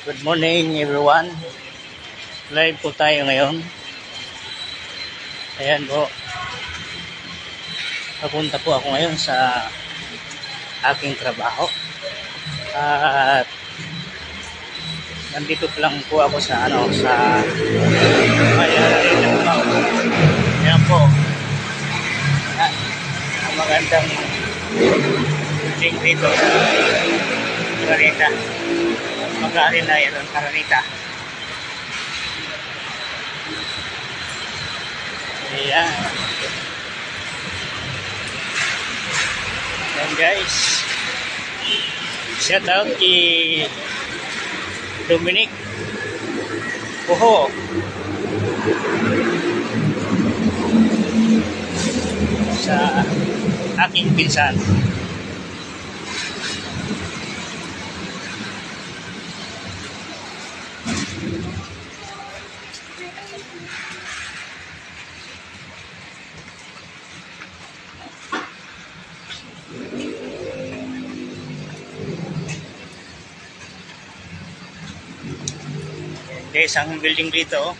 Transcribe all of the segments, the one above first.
Good morning everyone. Live po tayo ngayon. Ayan po. Papunta po ako ngayon sa aking trabaho. At nandito lang po ako sa ayan po. Ang magandang building dito sa Araneta. Mag-aarin na yan ang Araneta. Ayan. Ayan guys. Shout out kay Dominic Oho. Sa aking pinsan. Guys, ang building dito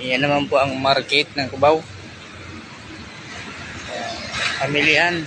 yan naman po ang market ng Cubao. Pamilihan.